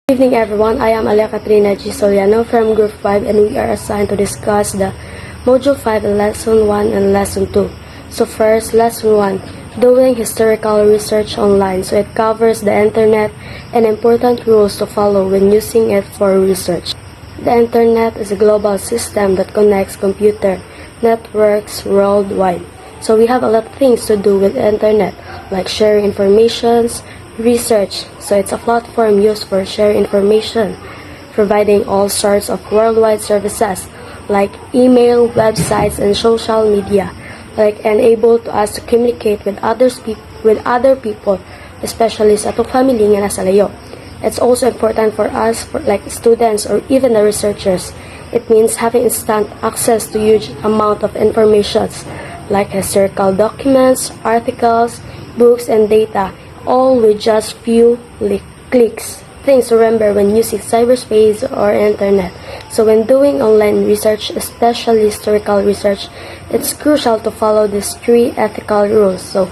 Good evening everyone, I am Alia Katrina G. Soliano from Group 5 and we are assigned to discuss the Module 5 and Lesson 1 and Lesson 2. So first, Lesson 1, doing historical research online. So it covers the internet and important rules to follow when using it for research. The internet is a global system that connects computer networks worldwide. So we have a lot of things to do with the internet, like sharing informations, research. So it's a platform used for sharing information, providing all sorts of worldwide services like email, websites, and social media, like enable to us to communicate with other people, especially sa atong family nga nasa layo. It's also important for us, for like students or even the researchers. It means having instant access to huge amount of information like historical documents, articles, books, and data, all with just few clicks. Things to remember when using cyberspace or internet. So when doing online research, especially historical research, it's crucial to follow these 3 ethical rules. So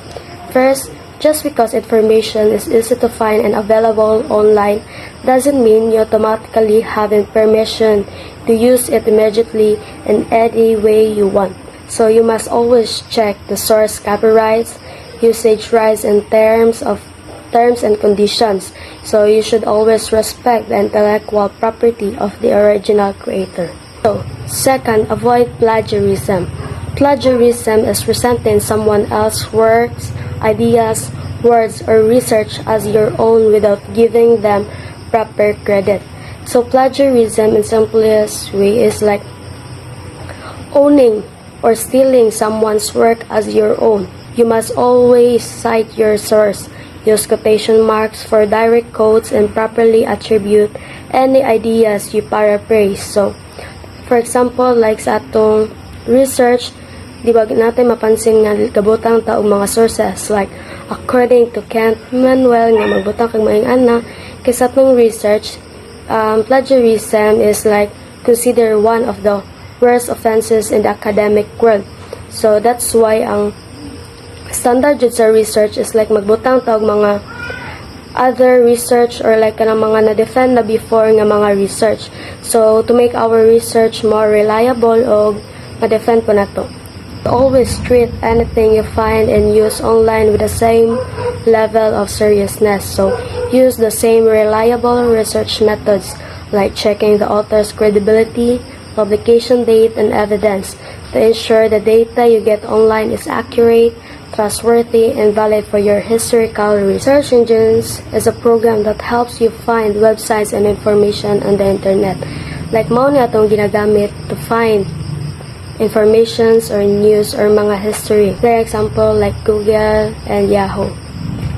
first, just because information is easy to find and available online doesn't mean you automatically have permission to use it immediately in any way you want. So you must always check the source copyrights, usage rights, and terms and conditions. So you should always respect the intellectual property of the original creator. So second, avoid plagiarism. Plagiarism is presenting someone else's works, ideas, words, or research as your own without giving them proper credit. So plagiarism in simplest way is like owning or stealing someone's work as your own. You must always cite your source, use quotation marks for direct quotes, and properly attribute any ideas you paraphrase. So, for example, like sa atong research, di ba natin mapansin nga gabutang ta og mga sources like according to Kent Manuel nga magbutang kag maayong ana kay sa atong research, plagiarism is like considered one of the worst offenses in the academic world. So that's why ang standard jud sa research is like magbutang ta og mga other research or like kanang mga na-defend na before nga mga research. So to make our research more reliable og ma-defend po nato. Always treat anything you find and use online with the same level of seriousness. So use the same reliable research methods like checking the author's credibility, publication date, and evidence to ensure the data you get online is accurate, trustworthy, and valid for your historical research. Search Engines is a program that helps you find websites and information on the internet. Like mao ni atong ginagamit to find informations or news or mga history. For example, like Google and Yahoo.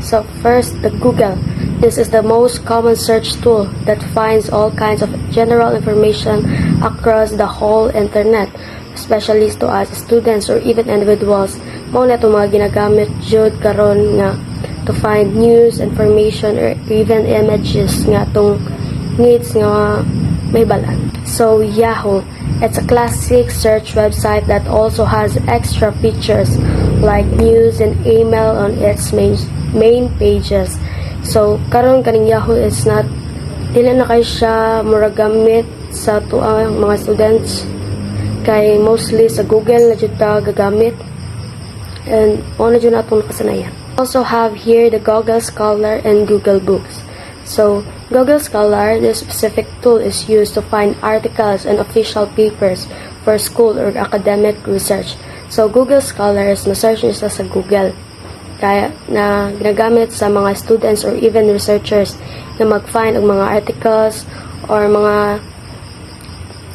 So first, the Google. This is the most common search tool that finds all kinds of general information across the whole internet, especially to us students or even individuals. Mao na itong mga ginagamit jud karon nga to find news, information, or even images nga itong needs nga may balan. So Yahoo, it's a classic search website that also has extra features like news and email on its main pages. So karon kaning Yahoo is not dili na kay siya muragamit sa tuang mga students kay mostly sa Google na jud ta gagamit and na jud natong nakasanayan. Also have here the Google Scholar and Google Books. So Google Scholar, this specific tool is used to find articles and official papers for school or academic research. So Google Scholar is na-search nyo sa Google kaya na ginagamit sa mga students or even researchers na mag-find ang mga articles or mga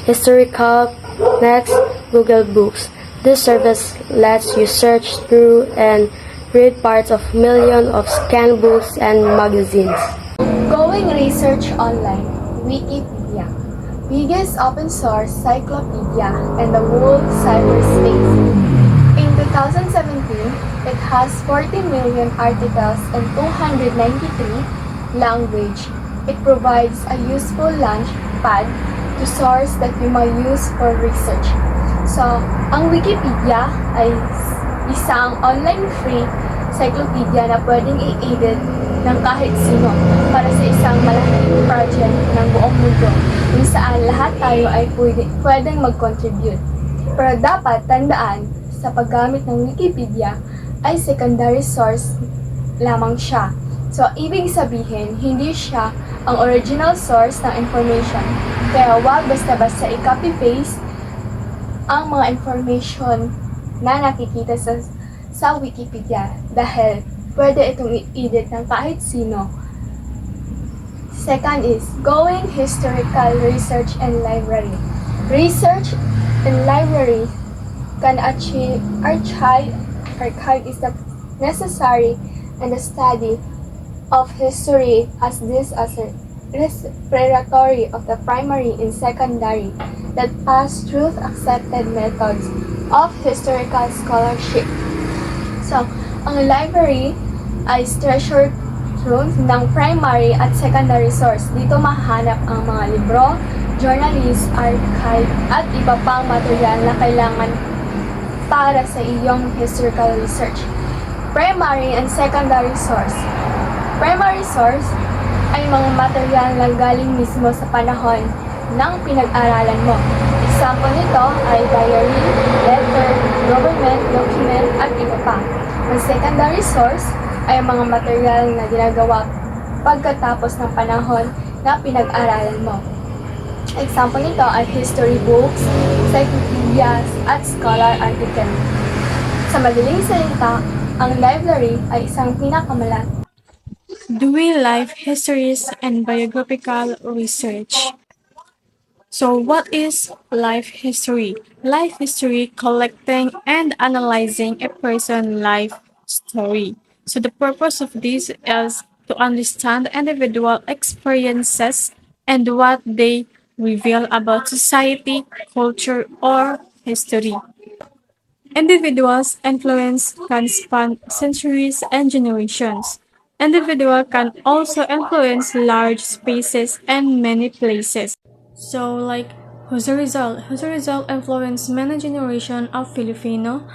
historical. Next, Google Books. This service lets you search through and read parts of millions of scanned books and magazines. Going research online, Wikipedia, biggest open source cyclopedia in the whole cyberspace. In 2017, it has 40 million articles in 293 languages. It provides a useful launch pad to source that you may use for research. So, ang Wikipedia ay isang online free cyclopedia na pwedeng i-edit ng kahit sino para sa isang malaking project ng buong mundo kung saan lahat tayo ay pwedeng mag-contribute. Pero dapat tandaan, sa paggamit ng Wikipedia ay secondary source lamang siya. So, ibig sabihin, hindi siya ang original source ng information. Kaya wag basta-basta i-copy-paste ang mga information na nakikita sa Wikipedia dahil pwede itong i-edit ng kahit sino. Second is going historical research and library. Research and library can archive is the necessary and the study of history as this as a preparatory of the primary and secondary that pass through accepted methods of historical scholarship. So, ang library ay treasure trove ng primary at secondary source. Dito mahanap ang mga libro, journalist, archive, at iba pang material na kailangan para sa iyong historical research. Primary and secondary source. Primary source ay mga material na galing mismo sa panahon ng pinag-aralan mo. Example nito ay diary, letter, government, document, at iba pa. Ang secondary source ay mga material na ginagawa pagkatapos ng panahon na pinag-aralan mo. Example nito ay history books, encyclopedias, at scholar article. Sa madaling salita, ang library ay isang pinakamalat. Doing life histories and biographical research. So, what is life history? Life history collecting and analyzing a person's life story. So, the purpose of this is to understand individual experiences and what they reveal about society, culture, or history. Individuals' influence can span centuries and generations. Individual can also influence large spaces and many places. So, like Jose Rizal. Jose Rizal influenced many generations of Filipino.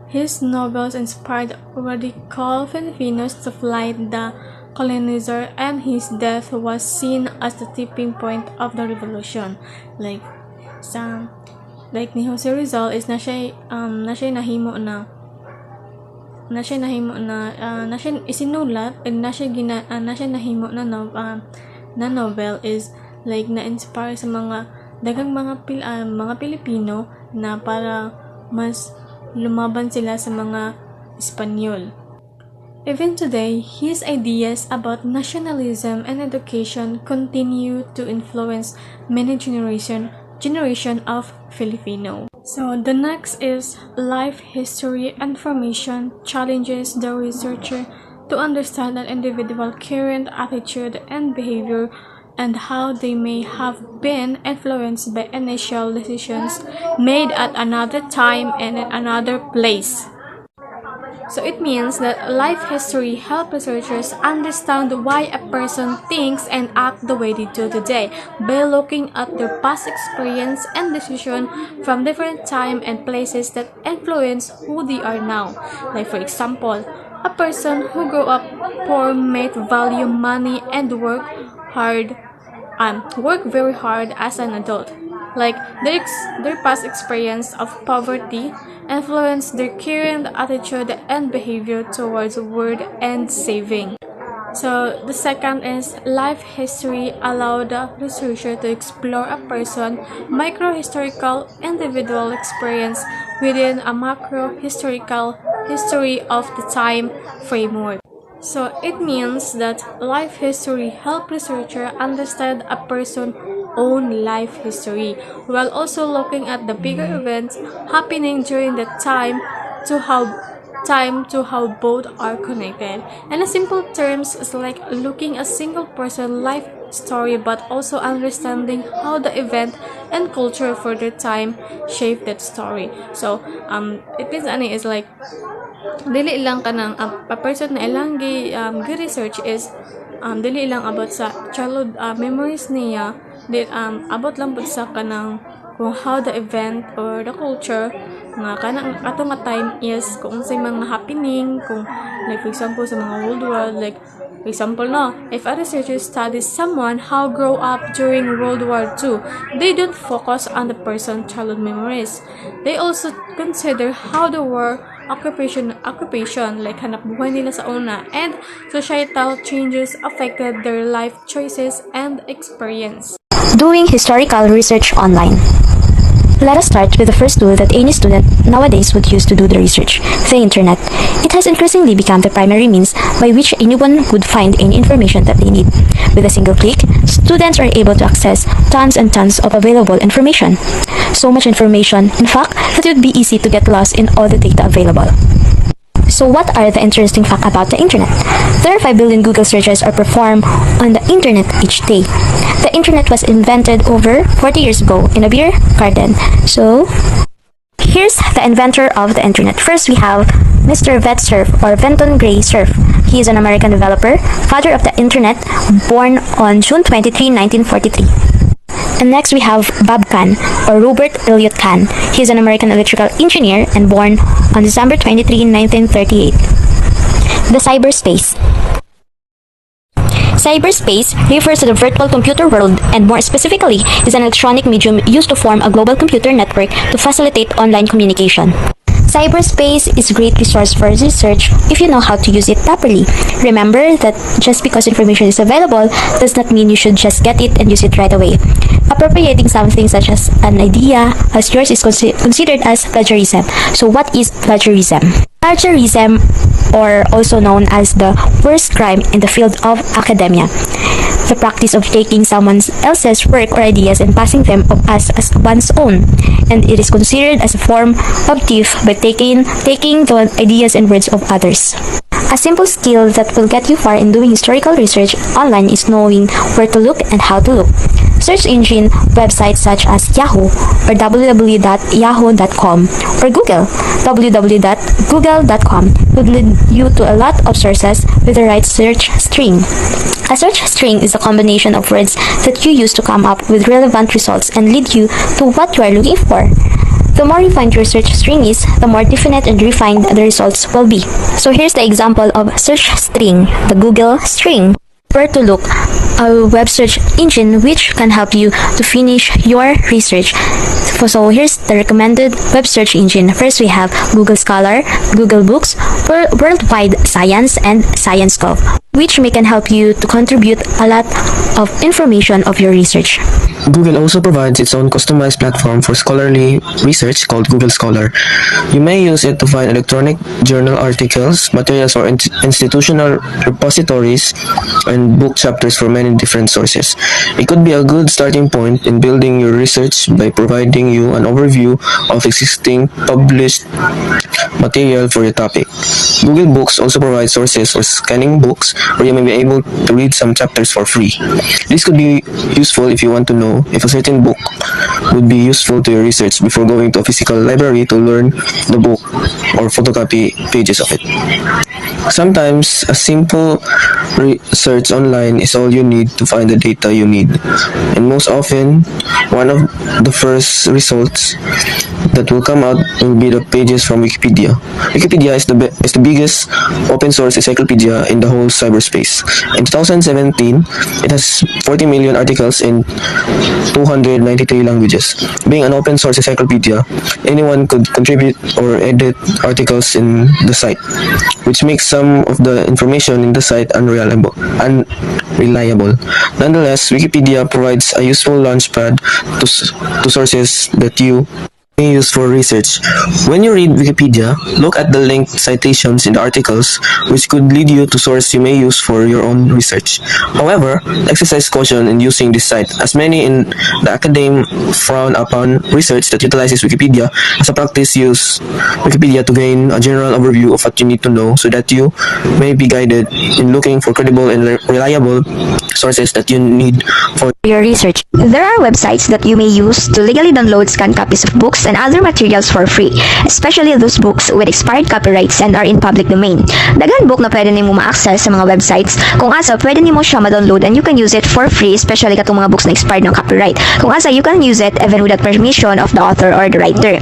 His novels inspired radical Filipinos to fight the colonizer, and his death was seen as the tipping point of the revolution. Like ni Jose Rizal is na siya nahimo na isinulat and na siya nahimo na novel is like na-inspire sa mga daghang mga Pilipino na para mas lumaban sila sa mga Espanyol. Even today, his ideas about nationalism and education continue to influence many generation of Filipino. So the next is life history information challenges the researcher to understand an individual current attitude and behavior and how they may have been influenced by initial decisions made at another time and in another place. So it means that life history helps researchers understand why a person thinks and acts the way they do today by looking at their past experience and decision from different time and places that influence who they are now. Like for example, a person who grew up poor may value money and work very hard as an adult. Like their past experience of poverty influence their current attitude and behavior towards work and saving. So the second is life history allow the researcher to explore a person's micro-historical individual experience within a macro-historical history of the time framework. So it means that life history helps researcher understand a person's own life history while also looking at the bigger events happening during that time to how both are connected. And in simple terms, it's like looking at a single person life story but also understanding how the event and culture for their time shape that story. So it means ani is like dili lang kanang a person na ilang gi-research is dili lang about sa childhood memories niya about lang pud sa kanang kung how the event or the culture nga kanang ato nga time is kung unsay mga happening kung like for example sa mga old world like for Example no, if a researcher studies someone how grow up during World War II, they don't focus on the person's childhood memories. They also consider how the war occupation like hanap buhay nila sa una and societal changes affected their life choices and experience. Doing historical research online. Let us start with the first tool that any student nowadays would use to do the research, the internet. It has increasingly become the primary means by which anyone would find any information that they need. With a single click, students are able to access tons and tons of available information. So much information, in fact, that it would be easy to get lost in all the data available. So what are the interesting facts about the internet? There are 5 billion Google searches are performed on the internet each day. The internet was invented over 40 years ago in a beer garden. So here's the inventor of the internet. First we have Mr. VetSurf or Venton Gray Cerf. He is an American developer, father of the internet, born on June 23, 1943. And next we have Bob Kahn or Robert Elliott Kahn. He is an American electrical engineer and born on December 23, 1938. The cyberspace. Cyberspace refers to the virtual computer world and more specifically is an electronic medium used to form a global computer network to facilitate online communication. Cyberspace is a great resource for research if you know how to use it properly. Remember that just because information is available does not mean you should just get it and use it right away. Appropriating something such as an idea as yours is considered as plagiarism. So what is plagiarism? Plagiarism, or also known as the worst crime in the field of academia, the practice of taking someone else's work or ideas and passing them off as one's own, and it is considered as a form of theft by taking the ideas and words of others. A simple skill that will get you far in doing historical research online is knowing where to look and how to look. Search engine websites such as Yahoo or www.yahoo.com or Google www.google.com would lead you to a lot of sources with the right search string. A search string is a combination of words that you use to come up with relevant results and lead you to what you are looking for. The more refined your search string is, the more definite and refined the results will be. So here's the example of search string, the Google string. Where to look, a web search engine which can help you to finish your research. So here's the recommended web search engine. First we have Google Scholar, Google Books, Worldwide Science, and ScienceGov, which can help you to contribute a lot of information of your research. Google also provides its own customized platform for scholarly research called Google Scholar. You may use it to find electronic journal articles, materials for institutional repositories, and book chapters for many different sources. It could be a good starting point in building your research by providing you an overview of existing published material for your topic. Google Books also provides sources for scanning books where you may be able to read some chapters for free. This could be useful if you want to know if a certain book would be useful to your research before going to a physical library to learn the book or photocopy pages of it. Sometimes a simple search online is all you need to find the data you need, and most often one of the first results that will come out will be the pages from Wikipedia. Wikipedia is the biggest open source encyclopedia in the whole cyberspace. In 2017, it has 40 million articles in 293 languages. Being an open source encyclopedia, anyone could contribute or edit articles in the site, which makes some of the information in the site unreliable. Nonetheless, Wikipedia provides a useful launchpad to sources that you may use for research. When you read Wikipedia, look at the linked citations in the articles, which could lead you to source you may use for your own research. However, exercise caution in using this site, as many in the academe frown upon research that utilizes Wikipedia. As a practice, use Wikipedia to gain a general overview of what you need to know so that you may be guided in looking for credible and reliable sources that you need for Your research. There are websites that you may use to legally download scanned copies of books and other materials for free, especially those books with expired copyrights and are in public domain. Daghan book na pwede nimo ma-access sa mga websites, kung asa pwede nimo siya ma-download and you can use it for free, especially katong mga books na expired ng copyright. Kung asa you can use it even without permission of the author or the writer.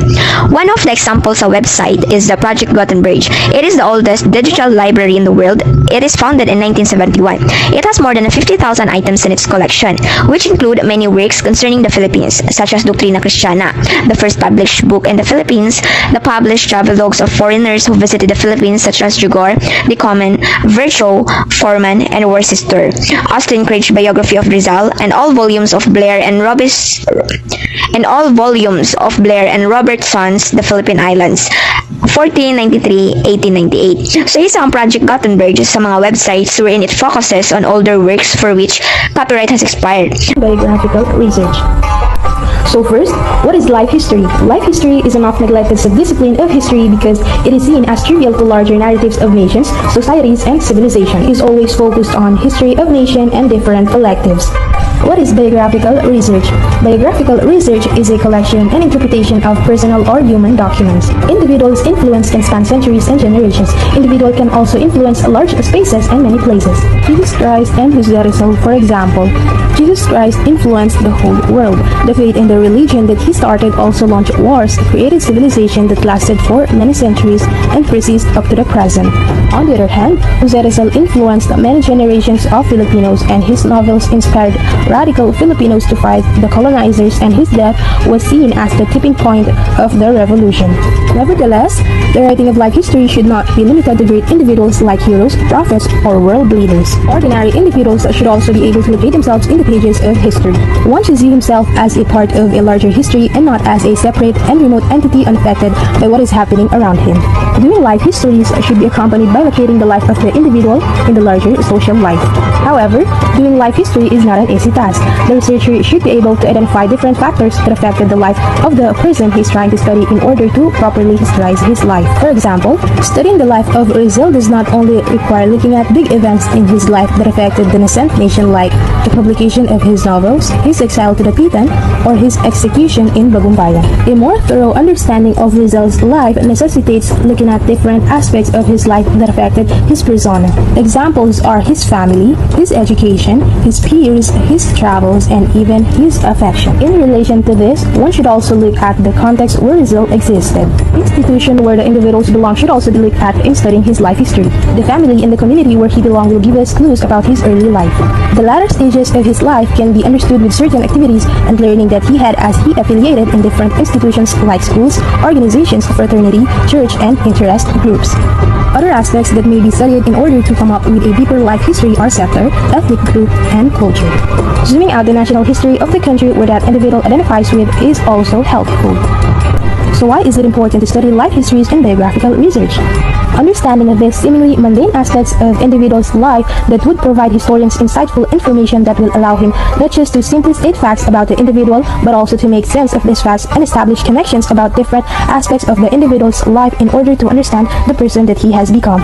One of the examples sa website is the Project Gutenberg. It is the oldest digital library in the world. It is founded in 1971. It has more than 50,000 items in its collection, which include many works concerning the Philippines, such as Doctrina Christiana, the first published book in the Philippines, the published travelogues of foreigners who visited the Philippines, such as Jugor, De Common, Virchow, Foreman, and Worcester, Austin Craig's biography of Rizal, and all volumes of Blair and Robertson's The Philippine Islands, 1493-1898. So isa ang Project Gutenberg sa mga websites wherein it focuses on older works for which copyright has expired. Biographical research. So first, what is life history? Life history is an oft-neglected subdiscipline of history because it is seen as trivial to larger narratives of nations, societies, and civilization. It is always focused on history of nation and different electives. What is biographical research? Biographical research is a collection and interpretation of personal or human documents. Individuals' influence can span centuries and generations. Individual can also influence large spaces and many places. Jesus Christ and Rizal, for example. Jesus Christ influenced the whole world. The faith and the religion that he started also launched wars, created civilization that lasted for many centuries and persists up to the present. On the other hand, Rizal influenced many generations of Filipinos, and his novels inspired radical Filipinos to fight the colonizers, and his death was seen as the tipping point of the revolution. Nevertheless, the writing of life history should not be limited to great individuals like heroes, prophets, or world leaders. Ordinary individuals should also be able to locate themselves in the pages of history. One should see himself as a part of a larger history and not as a separate and remote entity unaffected by what is happening around him. Doing life histories should be accompanied by locating the life of the individual in the larger social life. However, doing life history is not an easy task. The researcher should be able to identify different factors that affected the life of the person he is trying to study in order to properly historize his life. For example, studying the life of Rizal does not only require looking at big events in his life that affected the nascent nation, like the publication of his novels, his exile to the Pitan, or his execution in Bagumbayan. A more thorough understanding of Rizal's life necessitates looking at different aspects of his life that affected his persona. Examples are his family, his education, his peers, his travels, and even his affection. In relation to this, one should also look at the context where Rizal existed. The institution where the individuals belong should also be looked at in studying his life history. The family and the community where he belonged will give us clues about his early life. The latter stages of his life can be understood with certain activities and learning that he had as he affiliated in different institutions like schools, organizations, fraternity, church, and interest groups. Other aspects that may be studied in order to come up with a deeper life history are sector, ethnic group, and culture. Zooming out the national history of the country where that individual identifies with is also helpful. So why is it important to study life histories and biographical research? Understanding of these seemingly mundane aspects of individuals' life that would provide historians insightful information that will allow him not just to simply state facts about the individual, but also to make sense of these facts and establish connections about different aspects of the individual's life in order to understand the person that he has become.